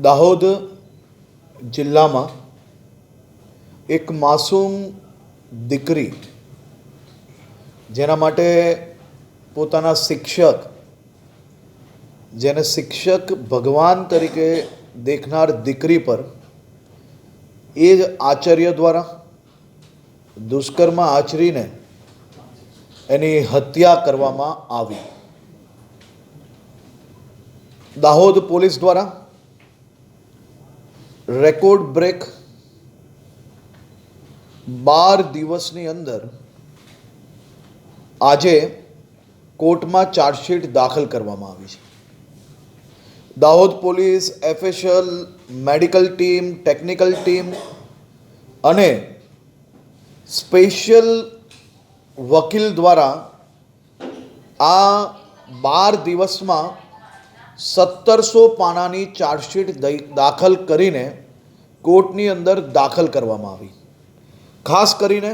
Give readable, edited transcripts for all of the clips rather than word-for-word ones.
દાહોદ જિલ્લામાં એક માસૂમ દીકરી જેના માટે પોતાના શિક્ષક, જેને શિક્ષક ભગવાન તરીકે દેખનાર દીકરી પર એ જ આચાર્ય દ્વારા દુષ્કર્મ આચરીને એની હત્યા કરવામાં આવી. દાહોદ પોલીસ દ્વારા રેકોર્ડ બ્રેક 12 દિવસની અંદર આજે કોર્ટમાં ચાર્જશીટ દાખલ કરવામાં આવી છે. Dahod police, FSL, medical team, technical team અને સ્પેશિયલ વકીલ દ્વારા આ 12 દિવસમાં 1700 પાનાની ચાર્જશીટ દાખલ કરીને કોર્ટની અંદર દાખલ કરવામાં આવી. ખાસ કરીને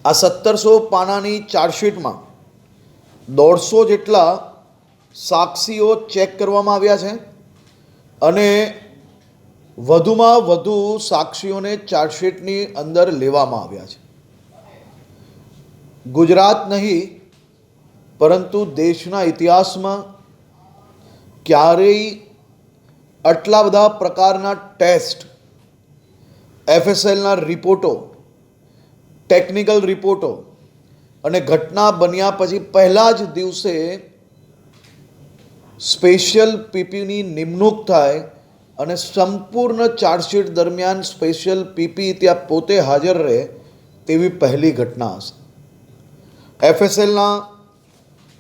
આ 1700 પાનાની ચાર્જશીટમાં 150 જેટલા સાક્ષીઓ ચેક કરવામાં આવ્યા છે અને વધુમાં વધુ સાક્ષીઓને ચાર્જશીટની અંદર લેવામાં આવ્યા છે. ગુજરાત નહીં પરંતુ દેશના ઇતિહાસમાં ક્યારેય આટલા બધા પ્રકારના ટેસ્ટ, એફએસએલના રિપોર્ટો, ટેકનિકલ રિપોર્ટો અને ઘટના બન્યા પછી પહેલા જ દિવસે સ્પેશિયલ પીપીની નિમણૂક થાય અને સંપૂર્ણ ચાર્જશીટ દરમિયાન સ્પેશિયલ પીપી ત્યાં પોતે હાજર રહે તેવી પહેલી ઘટના હશે. એફએસએલના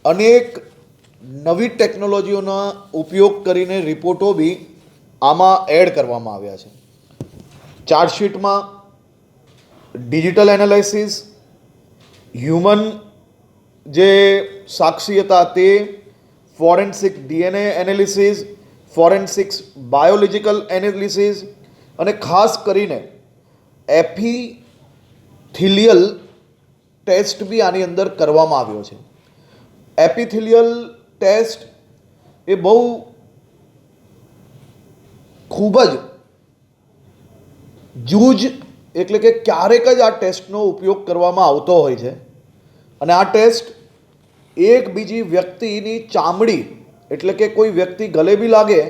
અનેક નવી ટેકનોલોજીઓનો ઉપયોગ કરીને રિપોર્ટો બી આમાં એડ કરવામાં આવ્યા છે. ચાર્જશીટમાં ડિજિટલ એનાલિસિસ, હ્યુમન જે સાક્ષી હતા તે, forensic DNA analysis, forensics biological analysis અને ખાસ કરીને એપિથેલિયલ ટેસ્ટ બી આની અંદર કરવામાં આવ્યો છે. એપિથેલિયલ ટેસ્ટ એ ખૂબ જ જૂજ એટલે કે ક્યારેક જ આ ટેસ્ટનો ઉપયોગ કરવામાં આવતો હોય છે અને આ ટેસ્ટ એક બીજી વ્યક્તિની ચામડી એટલે કે કોઈ વ્યક્તિ ગલે બી લાગે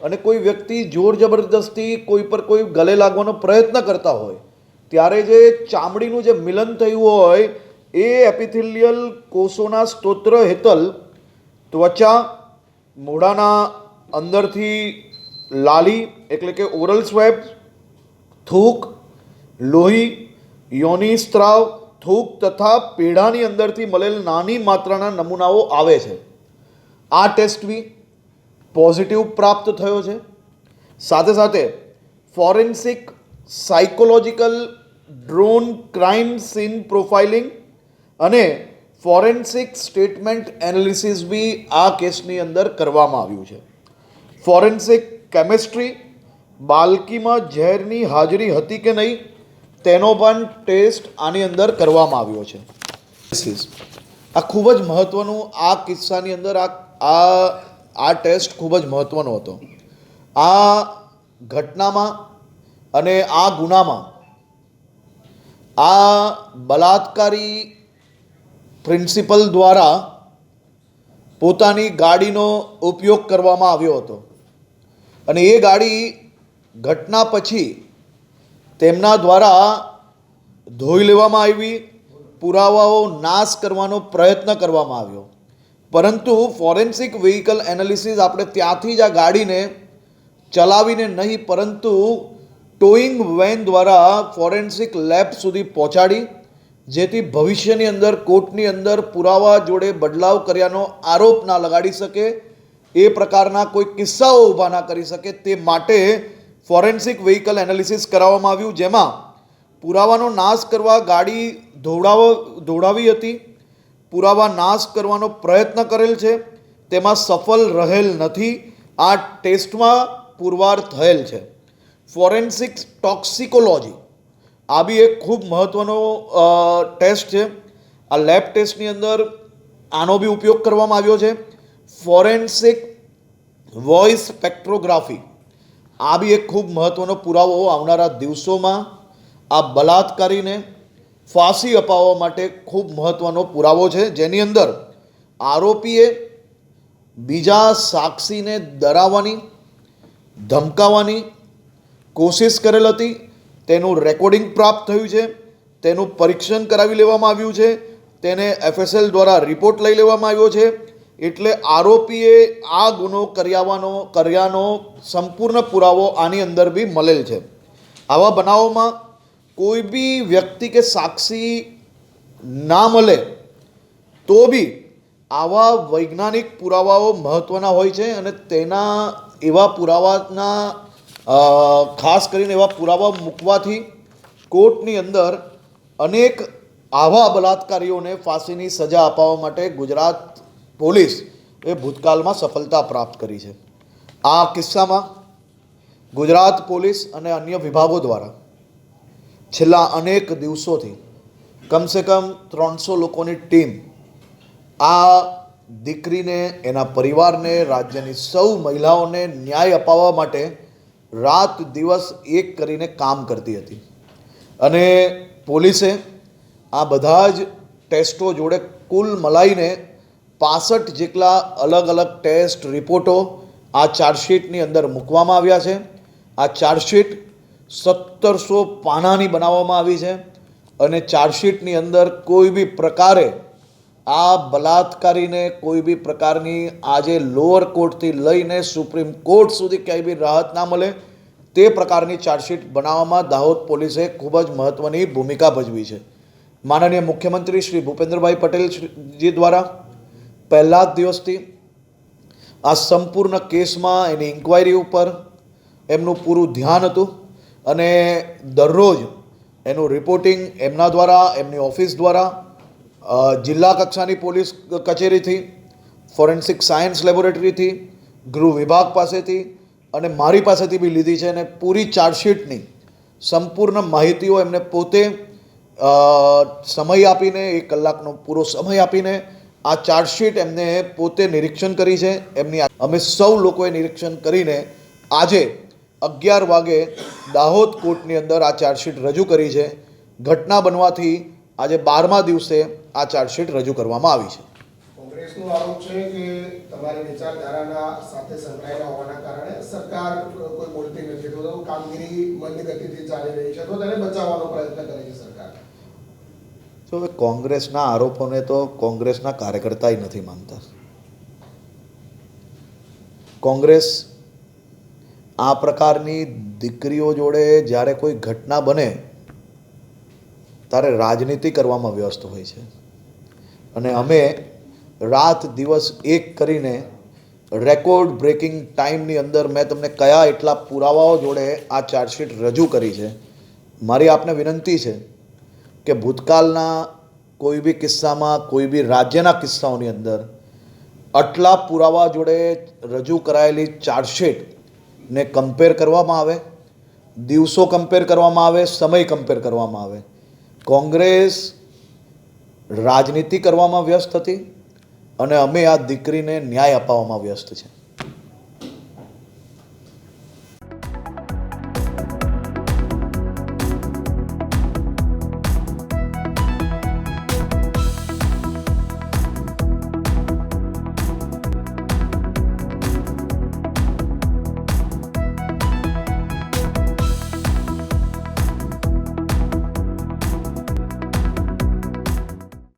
અને કોઈ વ્યક્તિ જોર જબરદસ્તી કોઈ પર કોઈ ગલે લાગવાનો પ્રયત્ન કરતા હોય ત્યારે જે ચામડીનું જે મિલન થયું હોય એ એપિથેલિયલ કોષોના સ્તોત્ર હેઠળ ત્વચા, મોઢાના અંદરથી લાલી એટલે કે ઓરલ સ્વેબ, થૂક, લોહી, યોનિ સ્ત્રાવ, થૂક તથા પેઢાની અંદરથી મળેલ નાની માત્રાના નમૂનાઓ આવે છે. આ ટેસ્ટ બી પોઝિટિવ પ્રાપ્ત થયો છે. સાથે સાથે forensic psychological drone crime scene profiling અને ફોરેન્સિક સ્ટેટમેન્ટ એનાલિસિસ બી આ કેસની અંદર કરવામાં આવ્યું છે. ફોરેન્સિક કેમિસ્ટ્રી, બાળકીમાં ઝેરની હાજરી હતી કે નહીં તેનો પણ ટેસ્ટ આની અંદર કરવામાં આવ્યો છે. આ ખૂબ જ મહત્ત્વનું, આ કિસ્સાની અંદર આ ટેસ્ટ ખૂબ જ મહત્ત્વનો હતો. આ ઘટનામાં અને આ ગુનામાં આ બલાત્કારી પ્રિન્સિપલ દ્વારા પોતાની ગાડીનો ઉપયોગ કરવામાં આવ્યો હતો અને એ ગાડી ઘટના પછી તેમના દ્વારા ધોઈ લેવામાં આવી, પુરાવાઓ નાશ કરવાનો પ્રયત્ન કરવામાં આવ્યો. પરંતુ ફોરેન્સિક વ્હીકલ એનાલિસિસ આપણે ત્યાંથી જ આ ગાડીને ચલાવીને નહીં પરંતુ ટોઈંગ વેન દ્વારા ફોરેન્સિક લેબ સુધી પહોંચાડી, જેથી ભવિષ્યની અંદર કોર્ટની અંદર પુરાવા જોડે બદલાવ કર્યાનો આરોપ ના લગાડી શકે, એ પ્રકારના કોઈ કિસ્સાઓ ઊભા ના કરી શકે તે માટે ફોરેન્સિક વ્હીકલ એનાલિસિસ કરાવવામાં આવ્યું, જેમાં પુરાવાનો નાશ કરવા ગાડી દોડાવી હતી, પુરાવા નાશ કરવાનો પ્રયત્ન કરેલ છે, તેમાં સફળ રહેલ નથી. આ ટેસ્ટમાં પુરવાર થયેલ છે. ફોરેન્સિક ટોક્સિકોલોજી આ બી એક ખૂબ મહત્ત્વનો ટેસ્ટ છે. આ લેબ ટેસ્ટની અંદર આનો બી ઉપયોગ કરવામાં આવ્યો છે. ફોરેન્સિક વોઇસ સ્પેક્ટ્રોગ્રાફી આ બી એક ખૂબ મહત્ત્વનો પુરાવો આવનારા દિવસોમાં આ બલાત્કારીને ફાંસી અપાવવા માટે ખૂબ મહત્ત્વનો પુરાવો છે, જેની અંદર આરોપીએ બીજા સાક્ષીને ડરાવવાની, ધમકાવવાની કોશિશ કરેલ હતી. તેનું રેકોર્ડિંગ પ્રાપ્ત થયું છે, તેનું પરીક્ષણ કરાવી લેવામાં આવ્યું છે, તેને FSL દ્વારા રિપોર્ટ લઈ લેવામાં આવ્યો છે. એટલે આરોપીએ આ ગુનો કર્યાનો સંપૂર્ણ પુરાવો આની અંદર બી મળેલ છે. આવા બનાવોમાં કોઈ બી વ્યક્તિ કે સાક્ષી ના મળે તો બી આવા વૈજ્ઞાનિક પુરાવાઓ મહત્ત્વના હોય છે અને તેના એવા પુરાવાના ખાસ કરીને એવા પુરાવા મૂકવાથી કોર્ટની અંદર અનેક આવા બલાત્કારીઓને ફાંસીની સજા અપાવવા માટે ગુજરાત પોલીસ એ ભૂતકાળમાં સફળતા પ્રાપ્ત કરી છે. આ કિસ્સામાં ગુજરાત પોલીસ અને અન્ય વિભાગો દ્વારા છેલ્લા અનેક દિવસોથી કમસે કમ 300 લોકોની ટીમ આ દીકરીને, એના પરિવારને, રાજ્યની સૌ મહિલાઓને ન્યાય અપાવવા માટે રાત દિવસ એક કરીને કામ કરતી હતી. અને પોલીસે આ બધા જ ટેસ્ટો જોડે કુલ મલાઈને 65 જેટલા અલગ અલગ ટેસ્ટ રિપોર્ટો આ ચાર્જશીટની અંદર મૂકવામાં આવ્યા છે. આ ચાર્જશીટ 1700 પાનાની બનાવવામાં આવી છે અને ચાર્જશીટની અંદર કોઈ બી પ્રકારે આ બલાત્કારીને કોઈ બી પ્રકારની આજે લોઅર કોર્ટથી લઈને સુપ્રીમ કોર્ટ સુધી ક્યાંય બી રાહત ના મળે તે પ્રકારની ચાર્જશીટ બનાવવામાં દાહોદ પોલીસે ખૂબ જ મહત્ત્વની ભૂમિકા ભજવી છે. માનનીય મુખ્યમંત્રી શ્રી ભૂપેન્દ્રભાઈ પટેલજી દ્વારા પહેલા જ દિવસથી આ સંપૂર્ણ કેસમાં એની ઇન્ક્વાયરી ઉપર એમનું પૂરું ધ્યાન હતું અને દરરોજ એનું રિપોર્ટિંગ એમના દ્વારા, એમની ઓફિસ દ્વારા, જિલ્લા કક્ષાની પોલીસ કચેરીથી, ફોરેન્સિક સાયન્સ લેબોરેટરીથી, ગૃહ વિભાગ પાસેથી અને મારી પાસેથી બી લીધી છે. અને પૂરી ચાર્જશીટની સંપૂર્ણ માહિતીઓ એમને પોતે સમય આપીને, 1 કલાકનો પૂરો સમય આપીને આ ચાર્જશીટ એમને પોતે નિરીક્ષણ કરી છે. અમે સૌ લોકોએ નિરીક્ષણ કરીને આજે 11 વાગે દાહોદ કોર્ટની અંદર આ ચાર્જશીટ રજૂ કરી છે. ઘટના બનવાથી આજે 12મા દિવસે આ ચાર્જશીટ રજૂ કરવામાં આવી છે. કોંગ્રેસનો આરોપ છે કે તમારી વિચારધારાના સાથે સંકળાયેલા હોવાના કારણે સરકાર કોઈ બોલતી નથી, તો કામગીરી મંદ ગતિથી ચાલી રહી છે, તો તેને બચાવવાનો પ્રયત્ન કરે છે સરકાર. તો કોંગ્રેસના આરોપોને તો કોંગ્રેસના કાર્યકર્તા નથી માનતા. કોંગ્રેસ આ પ્રકારની દીકરીઓ જોડે જ્યારે કોઈ ઘટના બને ત્યારે રાજનીતિ કરવામાં વ્યસ્ત હોય છે અને અમે રાત દિવસ એક કરીને રેકોર્ડ બ્રેકિંગ ટાઈમની અંદર મેં તમને કયા એટલા પુરાવાઓ જોડે આ ચાર્જશીટ રજૂ કરી છે. મારી આપને વિનંતી છે કે ભૂતકાળના કોઈ બી કિસ્સામાં, કોઈ બી રાજ્યના કિસ્સાઓની અંદર આટલા પુરાવા જોડે રજૂ કરાયેલી ચાર્જશીટને કમ્પેર કરવામાં આવે, દિવસો કમ્પેર કરવામાં આવે, સમય કમ્પેર કરવામાં આવે. કોંગ્રેસ રાજનીતિ કરવામાં વ્યસ્ત હતી અને અમે આ દીકરીને ન્યાય અપાવવામાં વ્યસ્ત છે.